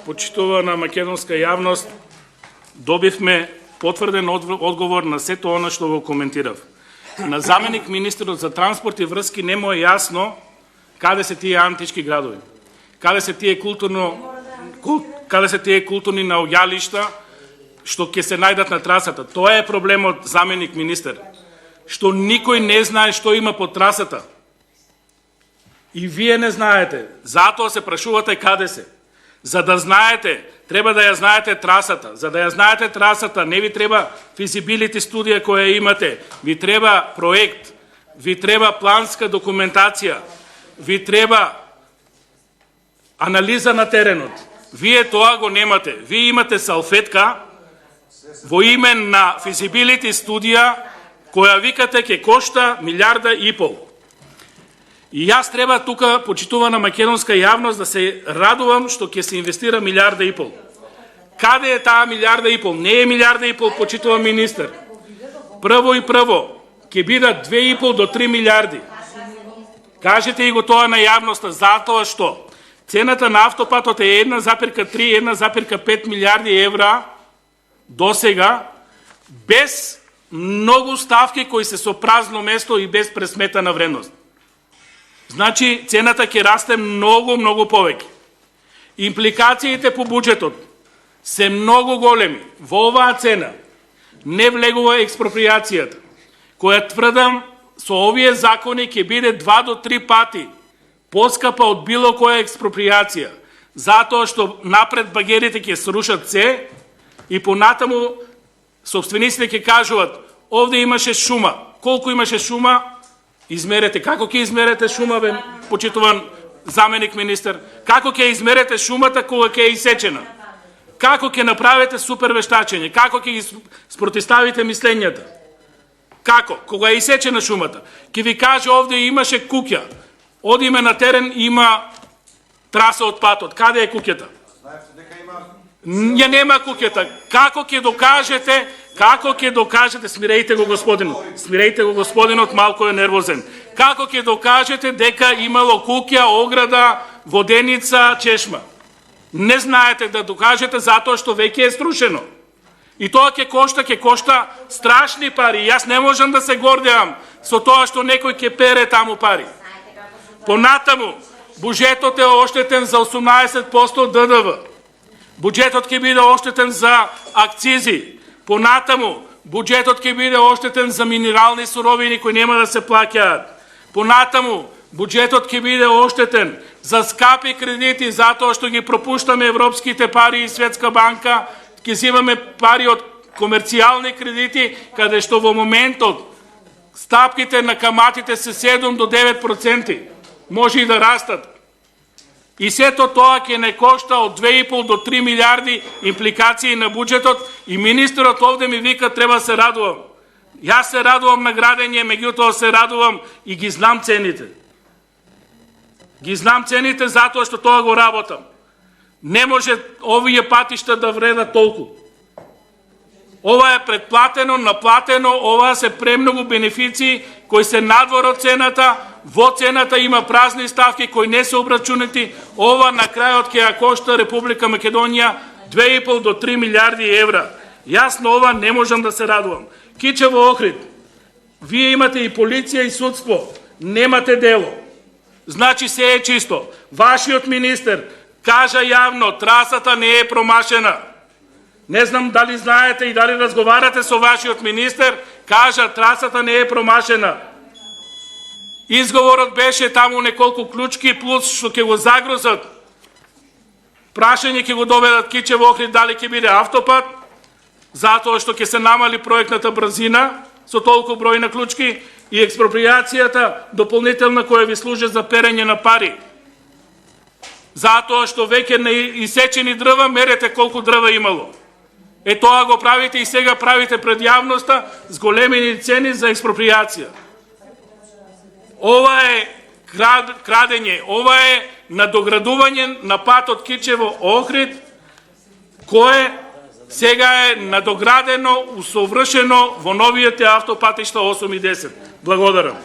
Почитувана македонска јавност, добивме потврден одговор на сето она што го коментирав. На заменик министерот за транспорт и врски не му е јасно каде се тие антички градови, каде се тие културни наоѓалишта што ќе се најдат на трасата. Тоа е проблемот, заменик министер, што никој не знае што има по трасата. И вие не знаете, затоа се прашувате каде се. За да знаете, треба да ја знаете трасата. За да ја знаете трасата, не ви треба физибилити студија која имате. Ви треба проект, ви треба планска документација, ви треба анализа на теренот. Вие тоа го немате. Вие имате салфетка во име на физибилити студија која викате ќе кошта 1,5 милиарда. И јас треба тука, почитувана македонска јавност, да се радувам што ќе се инвестира 1,5 милиарда. Каде е таа 1,5 милиарда? Не е 1,5 милиарда, почитуван министер. Прво и прво, ќе бидат 2,5 до 3 милиарди. Кажете и го тоа на јавноста, затоа што цената на автопатот е 1,3-1,5 милиарди евра до сега, без многу ставки кои се со празно место и без пресметана вредност. Значи, цената ќе расте многу повеќе. Импликациите по буџетот се многу големи. Во оваа цена не влегува експроприацијата, која тврдам со овие закони ќе биде 2 до 3 пати поскапа од било која експроприација, затоа што напред багерите ќе срушат се и понатаму собствениците ќе кажуваат: овде имаше шума. Колку имаше шума? Измерете. Како ќе измерете шума, бе, почитуван заменик министер? Како ќе измерете шумата кога ќе е исечена? Како ќе направите супер вештачење? Како ќе ги спротиставите мислењата? Како? Кога е исечена шумата? Ќе ви каже овде имаше куќа. Одиме на терен, има траса од патот. Каде е куќата? Ја нема куќата. Како ќе докажете? Како ќе докажете, смирејте го господинот, малку е нервозен. Како ќе докажете дека имало куќа, ограда, воденица, чешма? Не знаете да докажете затоа што веќе е струшено. И тоа ќе кошта страшни пари. Јас не можам да се гордеам со тоа што некој ќе пере таму пари. Понатаму, буџетот е оштетен за 18% ДДВ. Буџетот ќе биде оштетен за акцизи. Понатаму, буџетот ќе биде оштетен за минерални суровини кои нема да се плаќаат. Понатаму, буџетот ќе биде оштетен за скапи кредити затоа што ги пропуштаме европските пари и Светска банка, ќе земаме пари од комерцијални кредити, каде што во моментот стапките на каматите се 7 до 9%. Може и да растат. И сето тоа ќе не кошта од 2,5 до 3 милиарди импликации на буџетот и министерот овде ми вика треба се радувам. Јас се радувам на градење, меѓутоа се радувам и ги знам цените. Ги знам цените затоа што тоа го работам. Не може овие патишта да вредат толку. Ова е предплатено, наплатено, ова се премногу бенефиции кои се надвор од цената. Во цената има празни ставки кои не се обрачунати. Ова на крајот ќе ја кошта Република Македонија 2,5 до 3 милиарди евра. Јас на ова не можам да се радувам. Кичево Охрид, вие имате и полиција и судство, немате дело. Значи се е чисто. Вашиот министер кажа јавно, трасата не е промашена. Не знам дали знаете и дали разговарате со вашиот министер, кажа трасата не е промашена. Изговорот беше таму неколку клучки плюс што ќе го загрозат. Прашање ќе го доведат Кичево Охрид дали ќе биде автопат, затоа што ќе се намали проектната брзина со толку број на клучки и експроприацијата дополнителна која ви служи за перење на пари. Затоа што веќе на исечени дрва мерете колку дрва имало. Е тоа го правите и сега правите пред јавноста с големини цени за експроприација. Ова е крадење, ова е надоградување на патот Кичево Охрид, кое сега е надоградено, усовршено во новиите автопатишта 8 и 10. Благодарам.